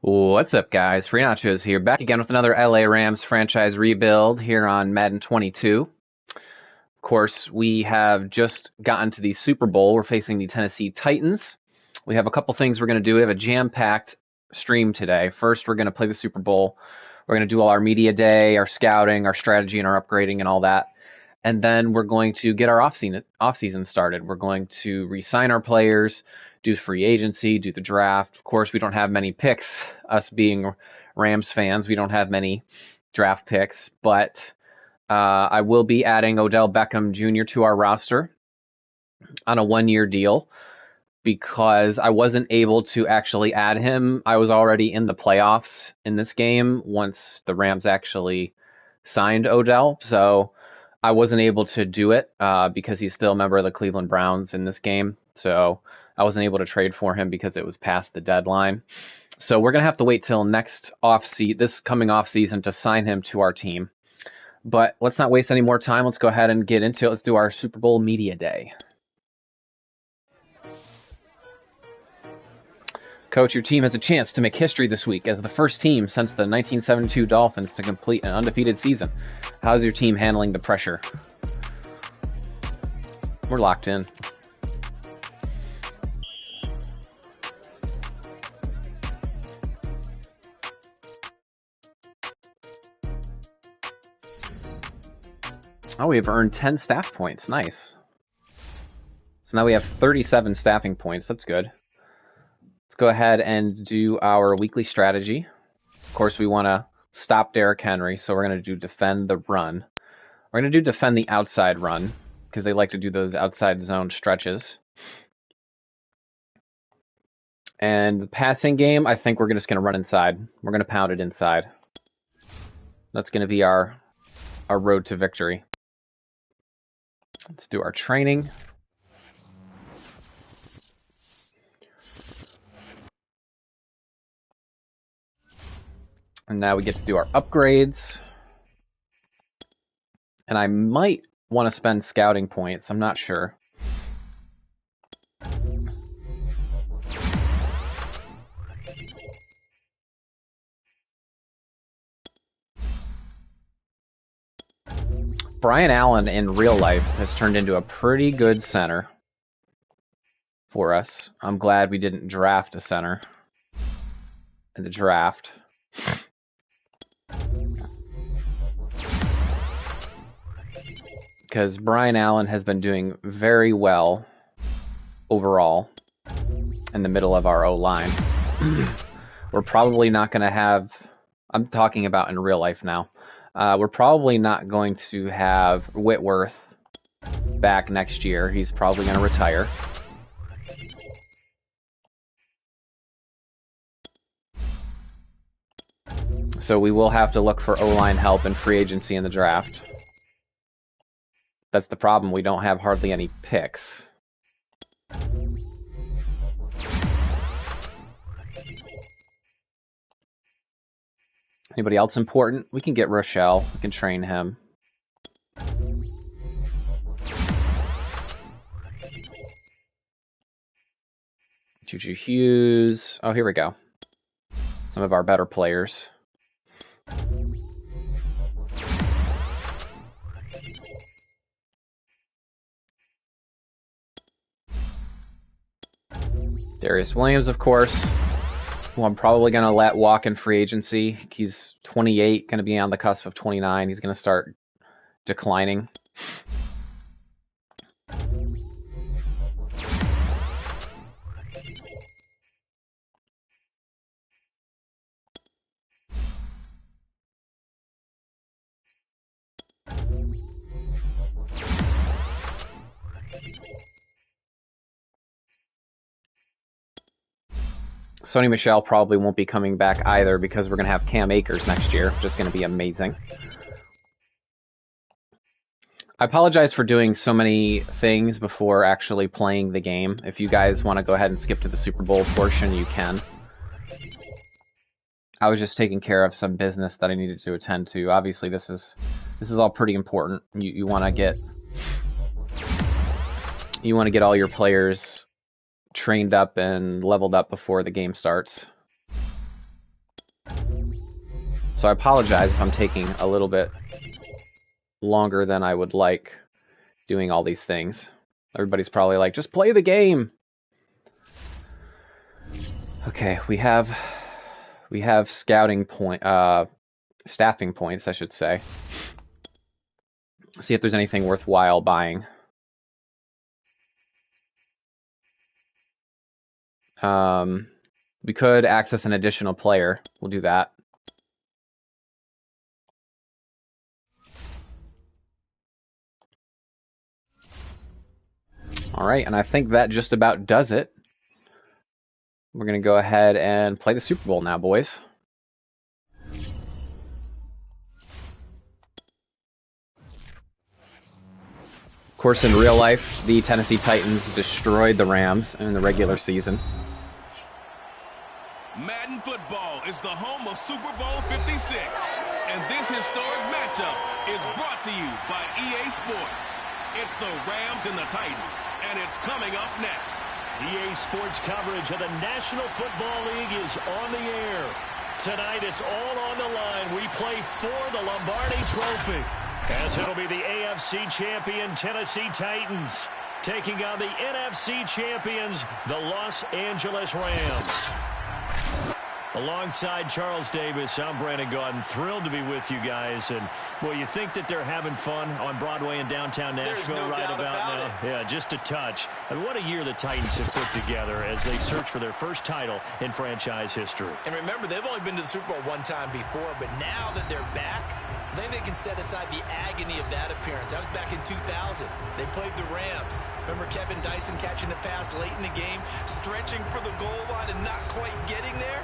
What's up, guys? Free Nachos here, back again with another LA Rams franchise rebuild here on Madden 22. Of course, we have just gotten to the Super Bowl. We're facing the Tennessee Titans. We have a couple things we're going to do. We have a jam-packed stream today. First, we're going to play the Super Bowl. We're going to do all our media day, our scouting, our strategy, and our upgrading and all that. And then we're going to get our off-season started. We're going to re-sign our players, do free agency, do the draft. Of course, we don't have many picks. Us being Rams fans, we don't have many draft picks. But I will be adding Odell Beckham Jr. to our roster on a one-year deal because I wasn't able to actually add him. I was already in the playoffs in this game once the Rams actually signed Odell. So I wasn't able to do it because he's still a member of the Cleveland Browns in this game. So I wasn't able to trade for him because it was past the deadline. So we're going to have to wait till this coming off season to sign him to our team. But let's not waste any more time. Let's go ahead and get into it. Let's do our Super Bowl media day. Coach, your team has a chance to make history this week as the first team since the 1972 Dolphins to complete an undefeated season. How's your team handling the pressure? We're locked in. Oh, we have earned 10 staff points. Nice. So now we have 37 staffing points. That's good. Let's go ahead and do our weekly strategy. Of course, we want to stop Derrick Henry, so we're going to do defend the run. We're going to do defend the outside run because they like to do those outside zone stretches. And the passing game, I think we're just going to run inside. We're going to pound it inside. That's going to be our road to victory. Let's do our training. And now we get to do our upgrades. And I might want to spend scouting points. I'm not sure. Brian Allen in real life has turned into a pretty good center for us. I'm glad we didn't draft a center in the draft. Because Brian Allen has been doing very well overall in the middle of our O-line. We're probably not going to have... I'm talking about in real life now. We're probably not going to have Whitworth back next year. He's probably going to retire. So we will have to look for O-line help and free agency in the draft. That's the problem. We don't have hardly any picks. Anybody else important? We can get Rochelle. We can train him. Juju Hughes. Oh, here we go. Some of our better players. Darius Williams, of course, who I'm probably going to let walk in free agency. He's 28, going to be on the cusp of 29. He's going to start declining. Sony Michel probably won't be coming back either because we're going to have Cam Akers next year, which is going to be amazing. I apologize for doing so many things before actually playing the game. If you guys want to go ahead and skip to the Super Bowl portion, you can. I was just taking care of some business that I needed to attend to. Obviously, this is all pretty important. You want to get all your players trained up and leveled up before the game starts. So I apologize if I'm taking a little bit longer than I would like doing all these things. Everybody's probably like, just play the game. Okay, we have scouting point, staffing points, I should say. See if there's anything worthwhile buying. We could access an additional player. We'll do that. All right, and I think that just about does it. We're going to go ahead and play the Super Bowl now, boys. Of course, in real life, the Tennessee Titans destroyed the Rams in the regular season. Madden football is the home of Super Bowl 56, and this historic matchup is brought to you by EA Sports. It's the Rams and the Titans, and it's coming up next. EA Sports coverage of the National Football League is on the air. Tonight, it's all on the line. We play for the Lombardi Trophy, as it'll be the AFC champion Tennessee Titans taking on the NFC champions, the Los Angeles Rams. Alongside Charles Davis, I'm Brandon Gaudin. Thrilled to be with you guys. And, well, you think that they're having fun on Broadway in downtown Nashville right about now? Yeah, just a touch. And what a year the Titans have put together as they search for their first title in franchise history. And remember, they've only been to the Super Bowl one time before, but now that they're back, I think they can set aside the agony of that appearance. That was back in 2000. They played the Rams. Remember Kevin Dyson catching a pass late in the game, stretching for the goal line and not quite getting there?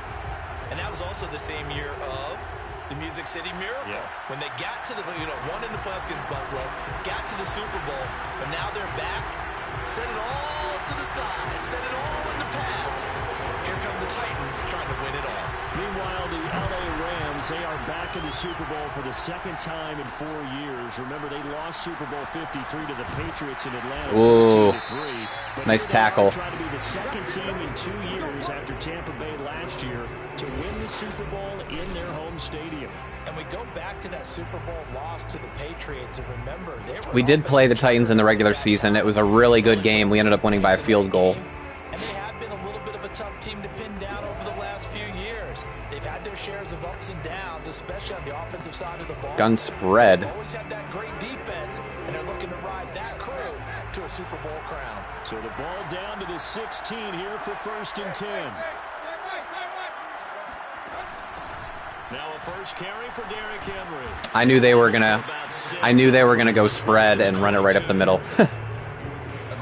And that was also the same year of the Music City Miracle. Yeah. When they got to the, won in the playoffs against Buffalo, got to the Super Bowl, but now they're back. Set it all to the side. Set it all in the past. Here come the Titans trying to win it all. Meanwhile, the LA Rams, they are back in the Super Bowl for the second time in 4 years. Remember, they lost Super Bowl 53 to the Patriots in Atlanta. Ooh, 13-3. Nice tackle. Trying to be the second team in 2 years after Tampa Bay last year to win the Super Bowl in their home stadium. And we go back to that Super Bowl loss to the Patriots, and remember, we did play the Titans in the regular season. It was a really good game. We ended up winning by a field goal. And they have been a little bit of a tough team to pin down over the last few years. They've had their shares of ups and downs, especially on the offensive side of the ball. Gun spread. They've always had that great defense, and they're looking to ride that crew to a Super Bowl crown. So the ball down to the 16 here for 1st and 10. Now a first carry for Derrick Henry. I knew they were gonna go spread and run it right up the middle. A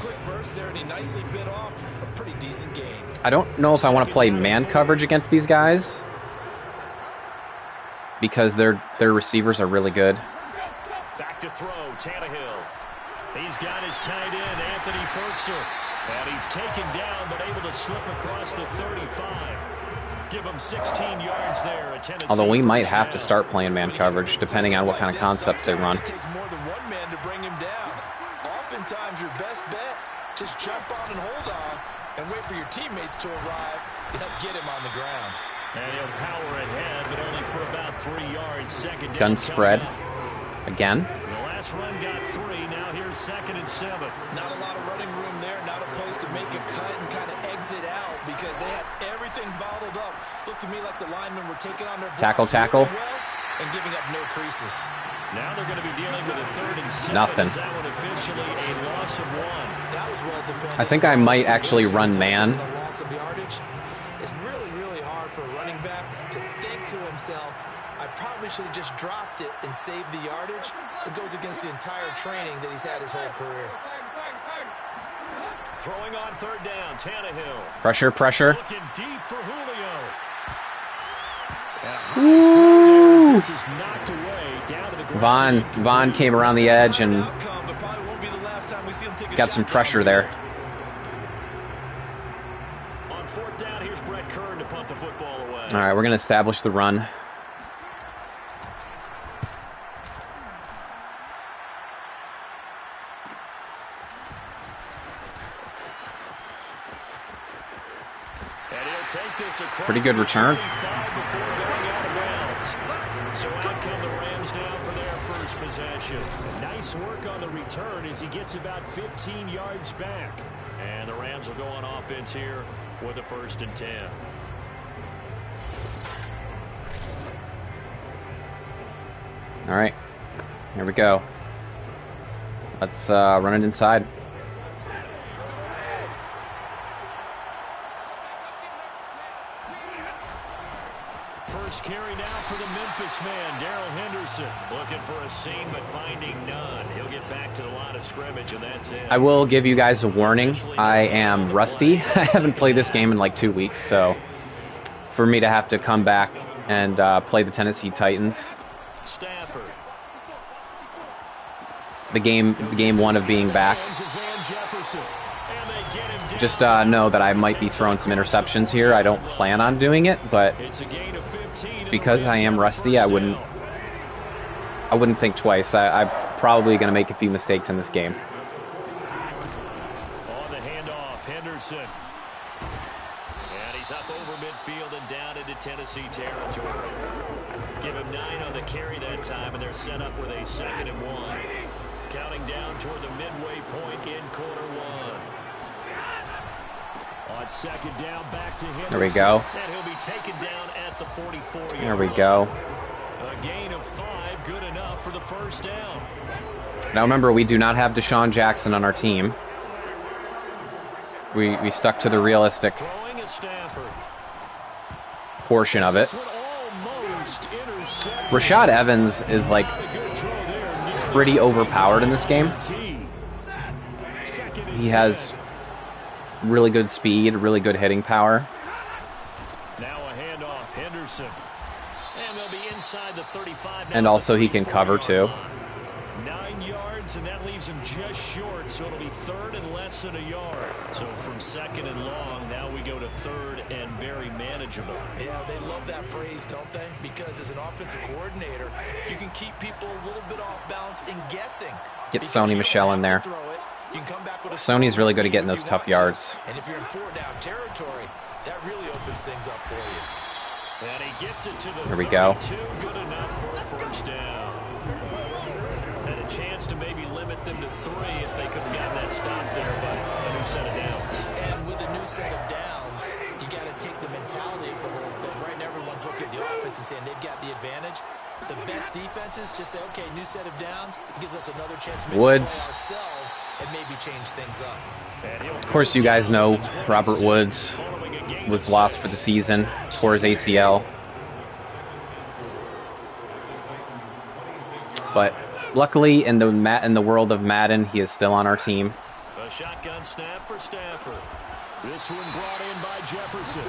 quick burst there, and he nicely bit off a pretty decent game. I don't know if I want to play man coverage against these guys because their receivers are really good. Back to throw, Tannehill. He's got his tight end, Anthony Ferguson. And he's taken down, but able to slip across the 35. Give him 16 yards there at Tennessee. Although we might have to start playing man coverage, depending on what kind of concepts they run. It takes more than one man to bring him down. Oftentimes, your best bet, just jump on and hold on and wait for your teammates to arrive to help get him on the ground. And he'll power ahead, but only for about 3 yards. Second down. Gun spread. Again. The last run got 3. Now here's 2nd and 7. Not a lot of running room there. Not a place to make a cut and kind of exit out because they had everything bottled up. Looked to me like the linemen were taking on their tackle and giving up no creases. Now they're going to be dealing with a 3rd and 7. Nothing. That one officially a loss of 1. That was well defended. I think I might actually run man. Loss of yardage. It's really, really hard for a running back to think to himself, I probably should have just dropped it and saved the yardage. It goes against the entire training that he's had his whole career. Throwing on 3rd down, Tannehill. Pressure, pressure. Looking deep for Julio. Ooh. This is knocked away down to the ground. Vaughn came around the edge and got some pressure there. On 4th down, here's Brett Kern to punt the football away. All right, we're going to establish the run. Take this pretty good return. yards. So out come the Rams down for their first possession. Nice work on the return as he gets about 15 yards back. And the Rams will go on offense here with a 1st and 10. All right, here we go. Let's run it inside. First carry now for the Memphis man, Darrell Henderson. Looking for a seam, but finding none. He'll get back to the line of scrimmage, and that's it. I will give you guys a warning. I am rusty. I haven't played this game in like 2 weeks, so for me to have to come back and play the Tennessee Titans, Stafford. the game one of being back, just know that I might be throwing some interceptions here. I don't plan on doing it, but because I am rusty, I wouldn't think twice. I'm probably going to make a few mistakes in this game. On the handoff, Henderson. And he's up over midfield and down into Tennessee territory. Give him 9 on the carry that time, and they're set up with a 2nd and 1. Counting down toward the midway point in quarter 1. On 2nd down, back to Henderson. There we go. And he'll be taken down at the 44-yard line. There we go. A gain of 5, good enough for the 1st down. Now remember, we do not have Deshaun Jackson on our team. We stuck to the realistic portion of it. Rashad Evans is like pretty overpowered in this game. He has really good speed, really good hitting power. Now a handoff, Henderson. And they'll be inside the 35. And also he can cover too. 9 yards, and that leaves him just short, so it'll be 3rd and less than a yard. So from 2nd and long, now we go to 3rd and very manageable. Yeah, they love that phrase, don't they? Because as an offensive coordinator, you can keep people a little bit off balance and guessing. Get Sony Michel in there. Sony's really good at getting those tough yards. And if you're in 4-down territory, that really opens things up for you. And he gets it to the there we go. Good enough for a 1st down. And a chance to maybe limit them to 3 if they could have gotten that stop there, but a new set of downs. And with a new set of downs, you got to take the mentality of the whole thing. Right now, everyone's looking at the offense and saying they've got the advantage. The best defenses just say, okay, new set of downs. It gives us another chance to make ourselves and maybe change things up. Of course, you guys know Robert Woods was lost for the season, tore his ACL. But luckily, in the world of Madden, he is still on our team. A shotgun snap for Stafford. This one brought in by Jefferson.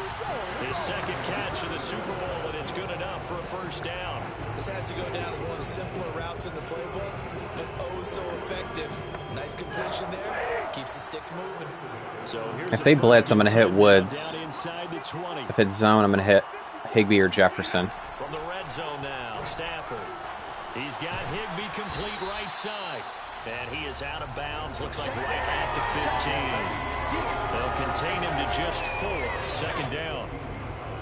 His 2nd catch of the Super Bowl, and it's good enough for a 1st down. This has to go down as one of the simpler routes in the playbook, but oh so effective. Nice completion there. Keeps the sticks moving. So if they blitz, I'm going to hit Woods. If it's zone, I'm going to hit Higbee or Jefferson. From the red zone now, Stafford. He's got Higbee complete right side. And he is out of bounds, looks like right at the 15. They'll contain him to just 4. 2nd down.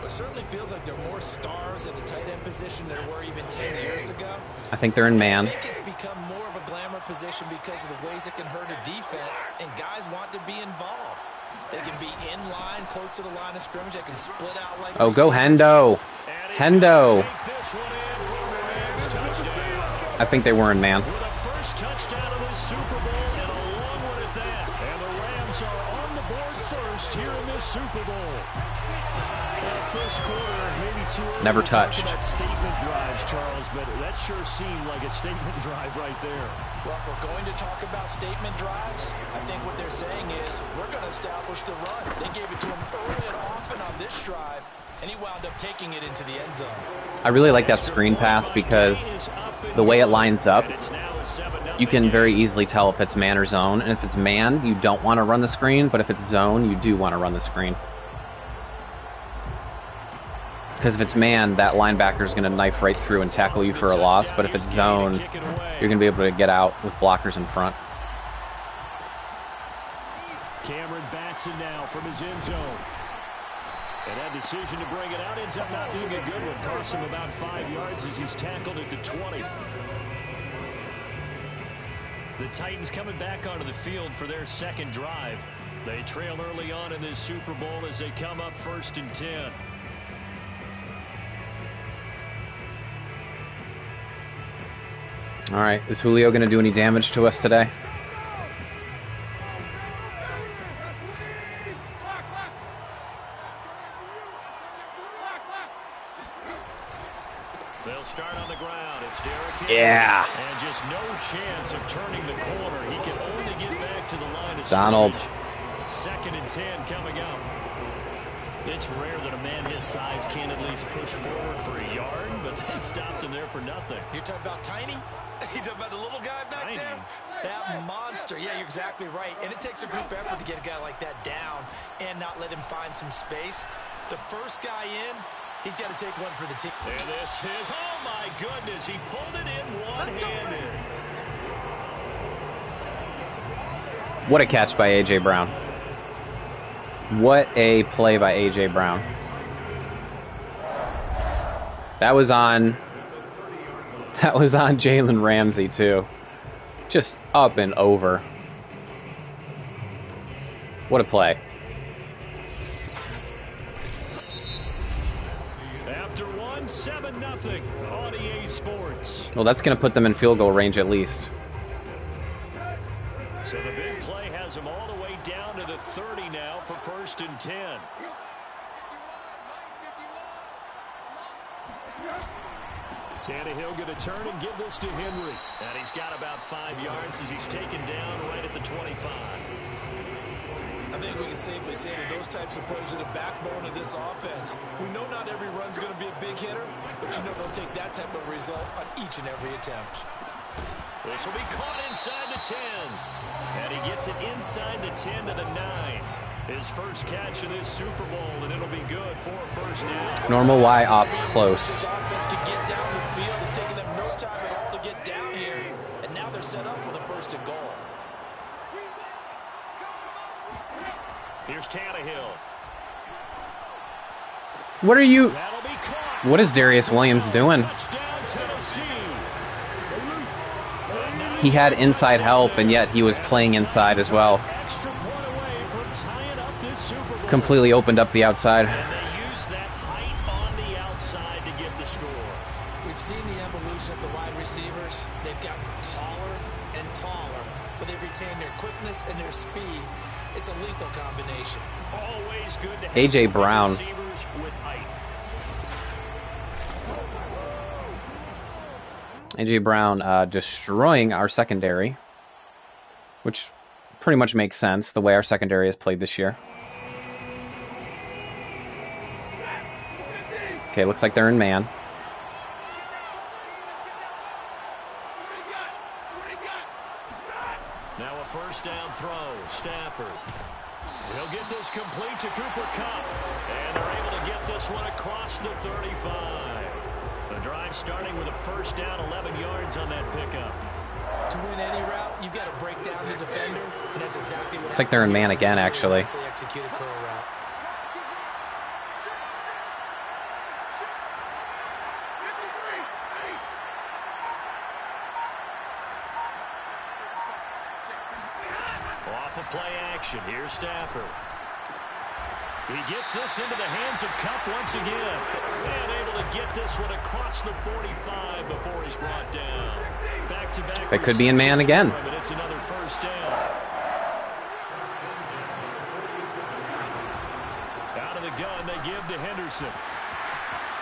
It certainly feels like there are more stars at the tight end position than there were even 10 years ago. I think they're in man. I think it's become more of a glamour position because of the ways it can hurt a defense, and guys want to be involved. They can be in line, close to the line of scrimmage. They can split out like oh, go Hendo. Hendo. I think they were in man. With a first touchdown of the Super Bowl and a long one at that. And the Rams are on the board first here in this Super Bowl. First quarter, maybe too early. Never touched. About statement drives, Charles, but that sure seemed like a statement drive right there. Well, if we're going to talk about statement drives, I think what they're saying is we're going to establish the run. They gave it to him early and often on this drive, and he wound up taking it into the end zone. I really like that screen pass because the way it lines up, you can very easily tell if it's man or zone. And if it's man, you don't want to run the screen, but if it's zone, you do want to run the screen. Because if it's man, that linebacker is going to knife right through and tackle you for a loss. But if it's zone, you're going to be able to get out with blockers in front. Cameron Batson now from his end zone. And that decision to bring it out ends up not being a good one. Costs him about 5 yards as he's tackled at the 20. The Titans coming back onto the field for their second drive. They trail early on in this Super Bowl as they come up 1st and 10. All right, is Julio going to do any damage to us today? They'll start on the ground. It's Derrick Henry. Yeah. And just no chance of turning the corner. He can only get back to the line of Donald. scrimmage. 2nd and 10 coming up. It's rare that a man his size can at least push forward for a yard, but they stopped him there for nothing. You're talking about tiny? You're talking about the little guy back there? That monster. Yeah, you're exactly right. And it takes a group effort to get a guy like that down and not let him find some space. The first guy in, he's got to take one for the team. And this is, oh my goodness, he pulled it in one-handed. What a catch by A.J. Brown. What a play by A.J. Brown. That was on Jalen Ramsey, too. Just up and over. What a play. After 7-0 on EA Sports. Well, that's going to put them in field goal range at least. So the big play has them all the way down to the 30 now for 1st and 10. Tannehill going to turn and give this to Henry. And he's got about 5 yards as he's taken down right at the 25. I think we can safely say that those types of plays are the backbone of this offense. We know not every run's going to be a big hitter, but you know they'll take that type of result on each and every attempt. This will be caught inside the 10. And he gets it inside the 10 to the 9. His first catch of this Super Bowl, and it'll be good for a first down. Normal Y up close. This offense can get down the field. It's taking them no time at all to get down here. And now they're set up with a 1st and goal. Here's Tannehill. What are you... That'll be caught. What is Darius Williams doing? Touchdown, Tennessee. He had inside help, and yet he was playing inside as well. Extra point away from tying up this Super Bowl. Completely opened up the outside. And they use that height on the outside to get the score. We've seen the evolution of the wide receivers. They've gotten taller and taller, but they've retained their quickness and their speed. It's a lethal combination. Always good to have A.J. Brown. receivers with height. A.J. Brown destroying our secondary, which pretty much makes sense the way our secondary has played this year. Okay, looks like they're in man. Now a 1st down throw. Stafford. He'll get this complete to Cooper Kupp. And they're able to get this one across the 35. The drive starting with a 1st down, 11 yards on that pickup. To win any route, you've got to break down the defender, and that's exactly what. Looks like they're in man again, actually. They execute a curl route. Off of play action. Here's Stafford. He gets this into the hands of Kupp once again. And able to get this one across the 45 before he's brought down. Back-to-back. They could be in man again. But it's another 1st down. Out of the gun, they give to Henderson.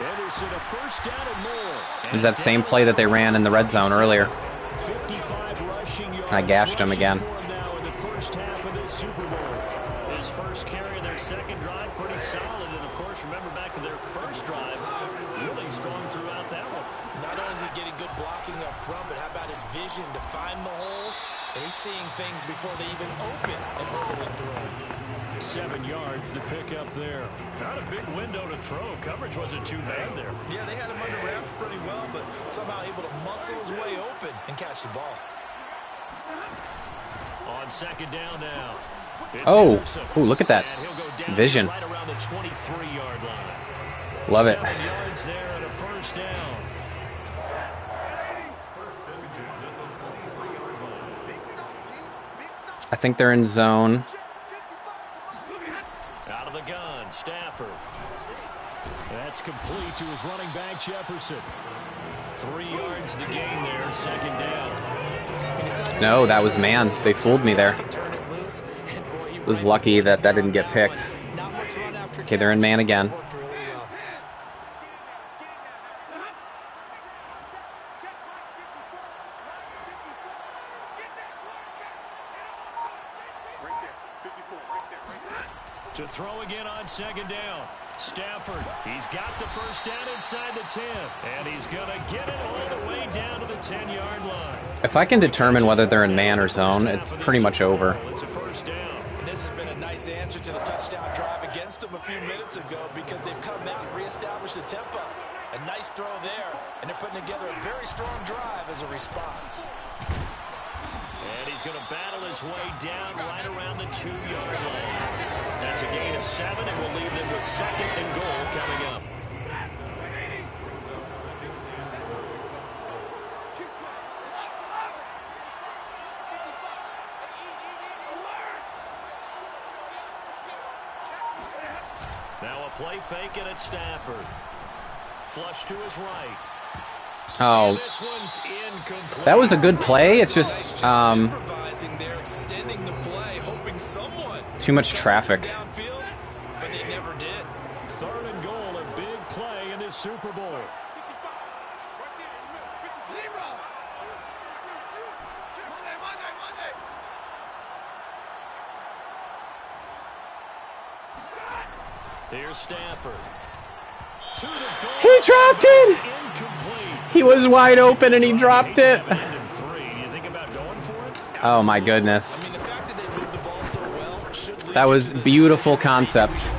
Henderson a 1st down and more. It was that same play that they ran in the red zone earlier. 55 rushing yards. I gashed him again. Now in the first half of this Super Bowl. His first carry of their second drive, pretty solid. And, of course, remember back to their first drive, really strong throughout that one. Not only is he getting good blocking up front, but how about his vision to find the holes? And he's seeing things before they even open and hurdling through. 7 yards to pick up there. Not a big window to throw. Coverage wasn't too bad there. Yeah, they had him under wraps pretty well, but somehow able to muscle his way open and catch the ball. On 2nd down now. Oh, ooh, look at that vision. Right around the 23-yard line. Love it. 7 yards there and a first down. I think they're in zone. Out of the gun, Stafford. That's complete to his running back, Jefferson. 3 yards the gain there, second down. No, that was man. They fooled me there. Was lucky that didn't get picked. Okay, they're in man again. To throw again on second down. Stafford, he's got the first down inside the 10. And he's going to get it all the way down to the 10-yard line. If I can determine whether they're in man or zone, it's pretty much over. It's a first down. And this has been a nice answer to the touchdown drive against them a few minutes ago because they've come out and reestablished the tempo. A nice throw there, and they're putting together a very strong drive as a response. And he's going to battle his way down right around the 2-yard line. That's a gain of 7, and we'll leave them with second and goal coming up. Now a play fake and it's Stafford. Flush to his right. Oh, that was a good play. It's just too much traffic. But they never did. Third and goal, a big play in this Super Bowl. Here's Stafford. He dropped it! He was wide open and he dropped it. Oh my goodness. That was beautiful concept.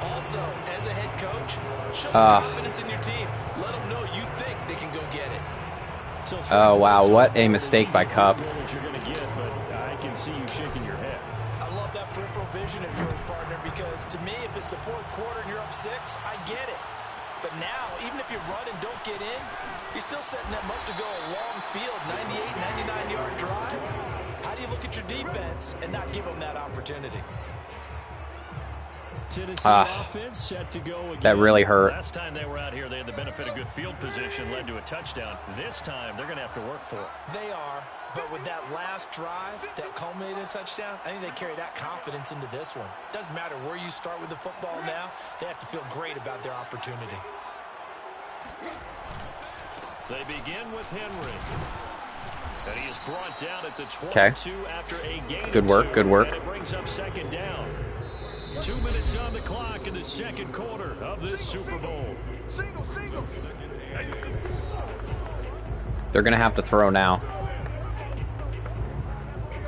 Also, as a head coach, show some confidence in your team. Let them know you think they can go get it. Oh wow, what a mistake by Cup. I can see you shaking your head. I love that peripheral vision of yours, partner, because to me, if it's the fourth quarter and you're up 6, I get it. But now, even if you run and don't get in, you're still setting them up to go a long field, 98, 99-yard drive. How do you look at your defense and not give them that opportunity? Offense set to go again. That really hurt. Last time they were out here, they had the benefit of good field position, led to a touchdown. This time, they're going to have to work for it. They are, but with that last drive that culminated in a touchdown, I think they carry that confidence into this one. Doesn't matter where you start with the football now, they have to feel great about their opportunity. They begin with Henry. And he is brought down at the 22 after a gain. Good work, good work. And it brings up second down. 2 minutes on the clock in the second quarter of this Super Bowl. They're going to have to throw now.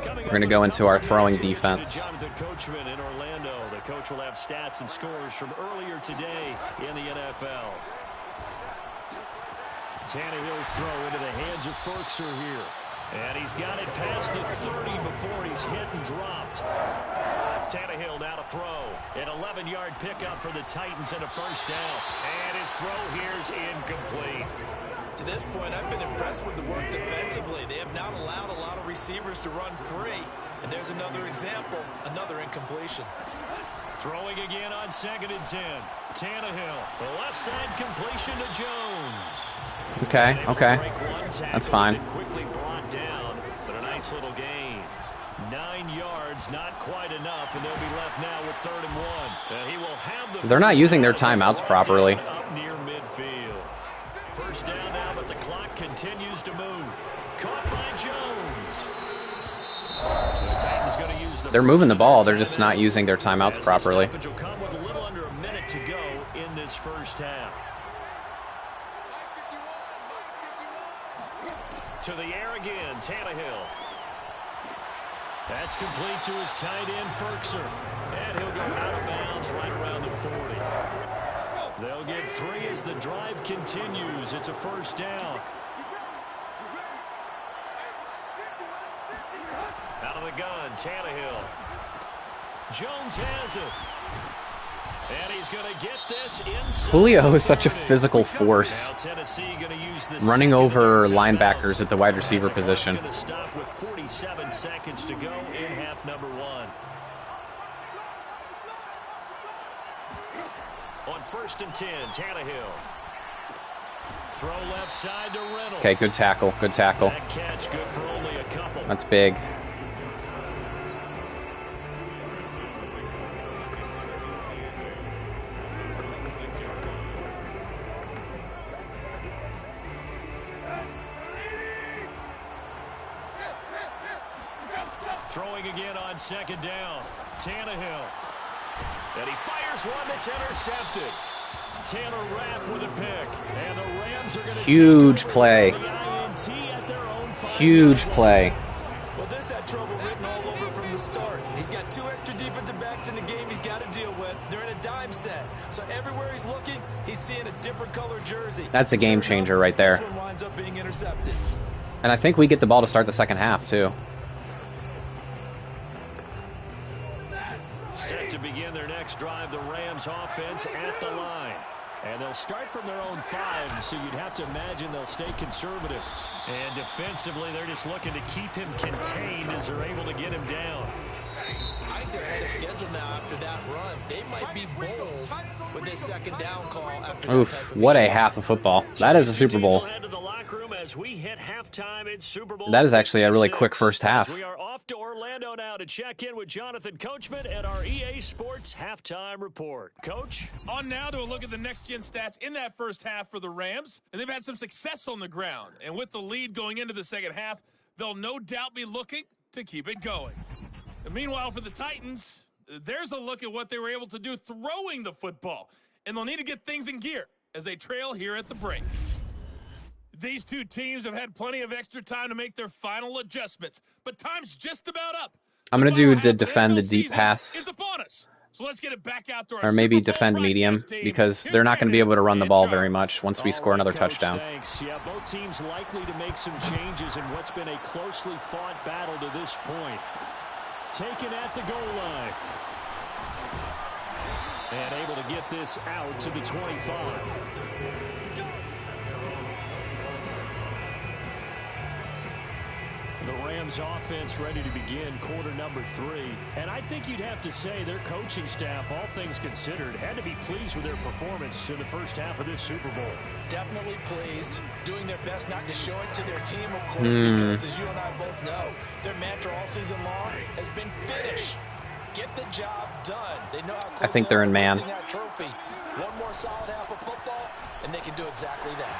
We're going to go into our throwing defense. Jonathan Coachman in Orlando. The coach will have stats and scores from earlier today in the NFL. Tannehill's throw into the hands of Ferkser here. And he's got it past the 30 before he's hit and dropped. Tannehill now to throw. An 11-yard pickup for the Titans and a first down. And his throw here is incomplete. To this point, I've been impressed with the work defensively. They have not allowed a lot of receivers to run free. And there's another example, another incompletion. Throwing again on 2nd and 10. Tannehill, the left side completion to Jones. Okay, okay. That's fine. Quickly brought down, but a nice little gain. 9 yards, not quite enough, and they'll be left now with 3rd and 1. He will have the They're not using their timeouts properly. Up near midfield. First down now, but the clock continues to move. Caught by Jones. The Titans going to use They're moving the ball. They're just not using their timeouts properly. Will come with a little under a minute to go in this first half. To the air again, Tannehill. That's complete to his tight end, Ferkser. And he'll go out of bounds right around the 40. They'll get 3 as the drive continues. It's a first down. Out of the the gun, Tannehill. Jones has it. And he's going to get this inside. Julio is such a physical force, running over linebackers at the wide receiver position. Going to stop with 47 seconds to go in half number 1. On 1st and 10, Tannehill. Throw left side to Reynolds. Okay, good tackle, good tackle. That catch good for only a couple. That's big. Throwing again on 2nd down. Tannehill. And he fires one that's intercepted. Taylor Rapp with a pick. And the Rams are going to huge play. Huge play. Well, this had trouble written all over from the start. He's got 2 extra defensive backs in the game he's got to deal with. They're in a dime set. So everywhere he's looking, he's seeing a different color jersey. That's a game changer right there. This one winds up being intercepted. And I think we get the ball to start the second half, too. Set to begin their next drive, the Rams offense at the line. And they'll start from their own 5, so you'd have to imagine they'll stay conservative. And defensively, they're just looking to keep him contained as they're able to get him down. I think they're ahead of schedule now after that run. They might be bold with this 2nd down call after Oof, that type of what a game. half of football. That is a Super Bowl. That is actually a really quick first half. We are off to Orlando now to check in with Jonathan Coachman at our EA Sports Halftime Report. Coach? On now to a look at the next-gen stats in that first half for the Rams. And they've had some success on the ground. And with the lead going into the second half, they'll no doubt be looking to keep it going. And meanwhile, for the Titans, there's a look at what they were able to do throwing the football. And they'll need to get things in gear as they trail here at the break. These two teams have had plenty of extra time to make their final adjustments, but time's just about up. I'm going to do the defend the deep pass, Is upon us. So let's get it back out to our or maybe Super Bowl defend medium, broadcast team. because Here's they're not going to be able to run the ball Brandon very much once we score another Coach, touchdown. Thanks. Yeah, both teams likely to make some changes in what's been a closely fought battle to this point. Taken at the goal line. And able to get this out to the 25. The Rams offense ready to begin quarter number 3. And I think you'd have to say their coaching staff, all things considered, had to be pleased with their performance in the first half of this Super Bowl. Definitely pleased, doing their best not to show it to their team, of course, because as you and I both know, their mantra all season long has been finish. Get the job done. They know how close I think they're in man. that trophy. One more solid half of football, and they can do exactly that.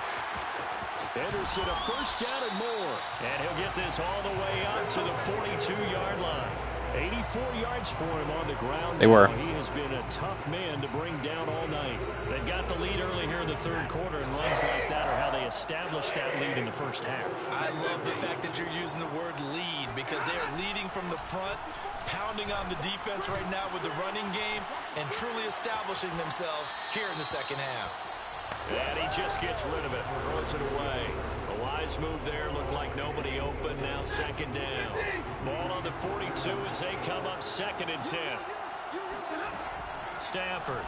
Anderson a first down and more. And he'll get this all the way up to the 42-yard line. 84 yards for him on the ground. They were. He has been a tough man to bring down all night. They've got the lead early here in the third quarter, and runs like that are how they established that lead in the first half. I love the fact that you're using the word lead, because they are leading from the front, pounding on the defense right now with the running game, and truly establishing themselves here in the second half. And he just gets rid of it, throws it away. A wise move there, looked like nobody open, now second down. Ball on the 42 as they come up 2nd and 10. Stafford.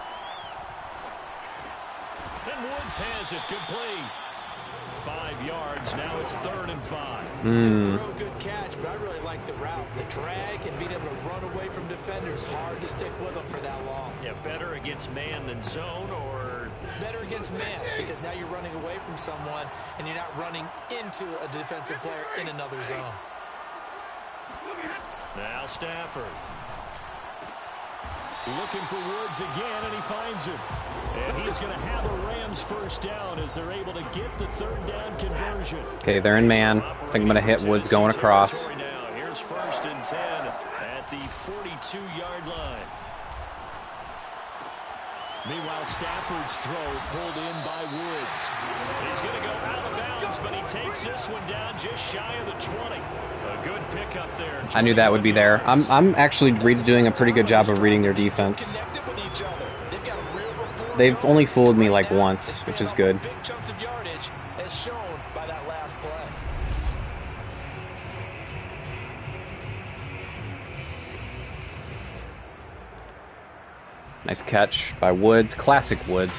And Woods has it, complete. 5 yards, now it's 3rd and 5. Real good catch, but I really like the route. The drag and being able to run away from defenders, hard to stick with them for that long. Yeah, better against man than zone, or better against man, because now you're running away from someone and you're not running into a defensive player in another zone. Now Stafford. Looking for Woods again, and he finds him. And he's going to have a Rams first down as they're able to get the 3rd down conversion. Okay, they're in man. I think I'm going to hit Woods going across. Now. Here's 1st and 10 at the 42-yard line. Meanwhile, Stafford's throw pulled in by Woods. He's going to go out of bounds, but he takes this one down just shy of the 20. A good pickup there. I knew that would be there. I'm actually doing a pretty good job of reading their defense. They've only fooled me like once, which is good. Big chunks of yardage as shown by that last play. Nice catch by Woods. Classic Woods.